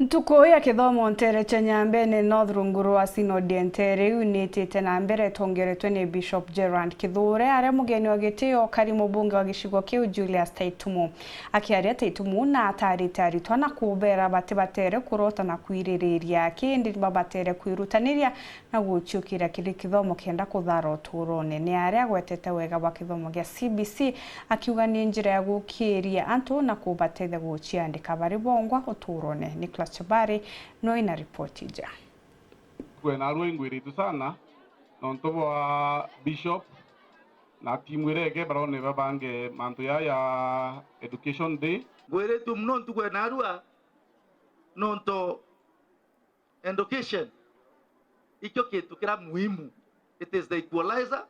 Ntuko ya kithomo ntere cha nyambene North Runguru wa Synod ntere unitite na mbere tongeretwe ni Bishop Gerard Kithure aria mugeni wa gitio kari mubunge wa gishigo kiu Julius Taitumo akiaria Taitumo na atarite ARITWA na kubera batere kurota na kwiririria kindi babatere kwirutaniria na guciukiria kiri kithomo kenda kuthara uturone ni aria gwetete wega wa kithomo gya CBC akiuga ni njira ya gukiria antu na kubateithia guciandika bari bongwa uturone ni Chabari no ina ripoti ja. Kwena ruengwiritu sana nontobo wa Bishop na timu irege barone babange manto ya Education Day gweretu mnontu kwena arua nonto education ikyo kitu kira muhimu. It is the equalizer,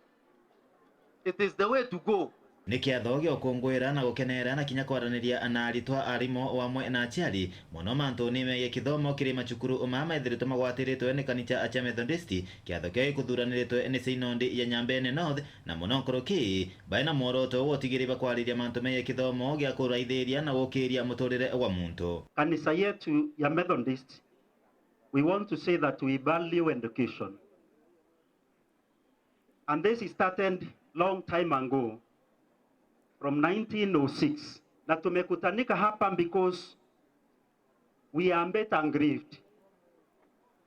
it is the way to go. Nikiatho gyo kungwira na gukenera na kinya kwaraniria na ARITWA arimo wamwe na aciari muno mantu nime kithomo kiri macukuru umama ithirito magwatiritwe ni kanitha acha Methodist kiatho kyo kuthuraniritwe ni Synod ya Nyambene North na muno koroki baina mworoto wotigiriba kwariria mantu me kithomo gya kuraithiria na gukiria muturire wa muntu. Kanisa yetu ya Methodist, we want to say that we value education, and this started long time ago from 1906, na tumekutanika hapa because we are better and grieved.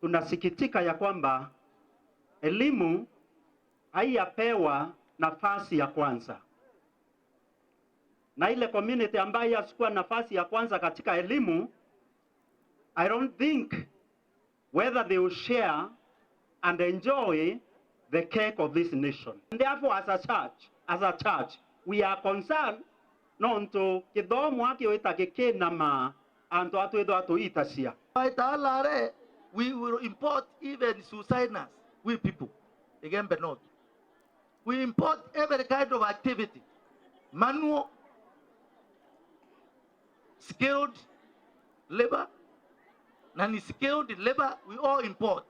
Tunasikitika ya kwamba elimu haiyapewa nafasi ya kwanza, na ile community ambayo hasikuwa nafasi ya kwanza katika elimu, I don't think whether they will share and enjoy the cake of this nation. And therefore as a church, we are concerned nonto kithomo akiwita kikinama anto atwetho atuitacia. Italare, we will import even suiciders, we people, IGEMBE North. We import every kind of activity, manual, skilled labor, non-skilled labor, we all import.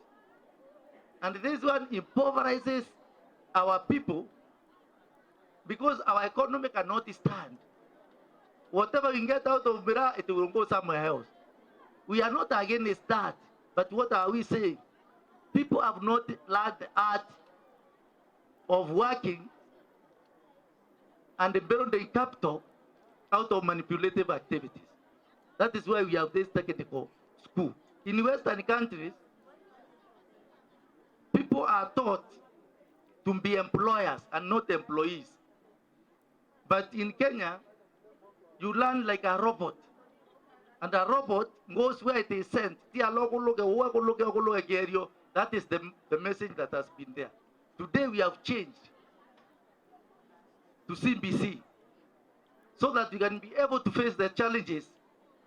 And this one impoverishes our people, because our economy cannot stand. Whatever we get out of Mira, it will go somewhere else. We are not against that, but what are we saying? People have not learned the art of working and building capital out of manipulative activities. That is why we have this technical school. In Western countries, people are taught to be employers and not employees. But in Kenya, you learn like a robot. And a robot goes where it is sent. That is the message that has been there. Today we have changed to CBC so that we can be able to face the challenges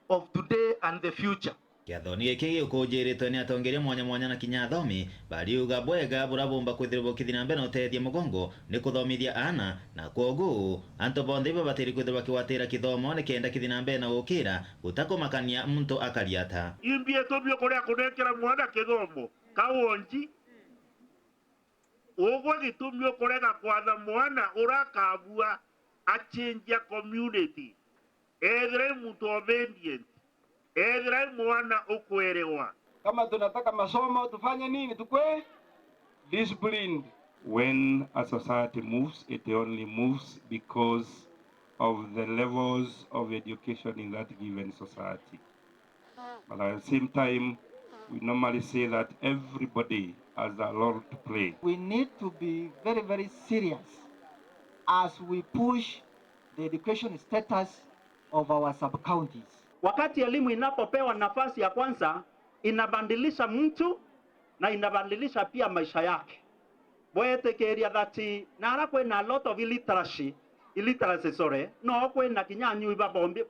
of today and the future. Kiathoni giki ukujiritwe ni atongeria mwanya na kinya thomi bariuga bwega burabumba kwithirwo kithina mbere utethia mugongo ni kuthomithia ana na kwogu anto bonthe babatiri kwithirwa kiwatira kithomo ni kenda kithina mbere na gukira gutakumakania muntu akariata imbie tobio kuria kunekera mwana kithomo kawonji ugo gitumio kurega kwatha mwana urakabua achinja community every muntu obedient. Mwana ukwerewa. Kama tunataka masomo tufanye nini? Tukwe disciplined. When a society moves, it only moves because of the levels of education in that given society. But at the same time, we normally say that everybody has a role to play. We need to be very, very serious as we push the education status of our sub-counties. Wakati elimu inapopewa nafasi ya kwanza, inabadilisha mtu na inabadilisha pia maisha yake. Boyetekeria dhati nara kwena a lot of illiteracy no kwena kinyanyu ibabombi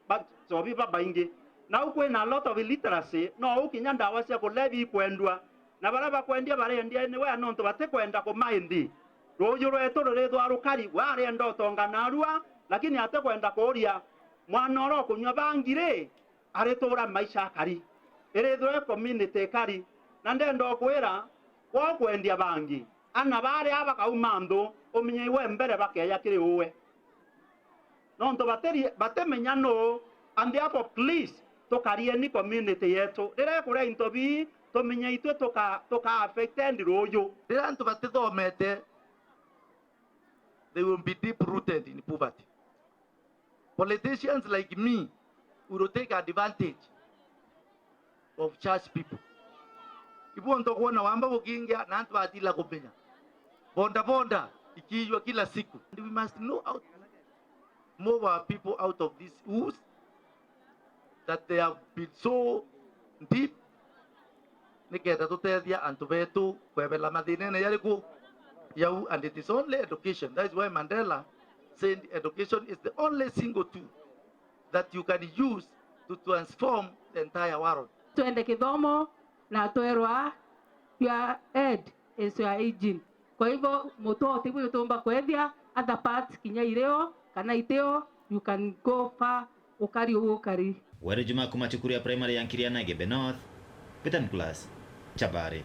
sobi babaingi na kwena a lot of illiteracy no ukinyanda wasia kulevi kwendwa na baraba kwendia barendia ni we anonto batekwenda ko maindi rojuro etoro redo arukari ware ndo tonga narua lakini atekwenda kuria mwana oro kunywa bangire aritora maisha akari erethwe community kari na ndendo kwira kwa kwendia bangi ana bare aba kaumando omenye iwe mbere bakeya kiri uwe nonto bateri batemenya no and therefore please tukarie ni community yetu rira kuria intobi tumenya itwe tuka affected royo rira antu batithomete they will be deep rooted in poverty. Politicians like me will take advantage of church people. Ibu ndo kuona wamba bukingia na antu atila kumenya bonda ikijwa kila siku. And we must know how to move our people out of this ooze that they have been so deep. Niketa tutethia antu betu kwebela mathinene yariku yau, and it is only education. That is why Mandela said education is the only single tool that you can use to transform the entire world. Tuende kithomo na twerwa your head is your aging. Kwa hivyo moto tibu yotomba kwethia other parts kinya ireo kana iteo you can go far ukari. Were Juma kumachukuria primary yankiria na IGEMBE North. Peter Nicholas, Chabari.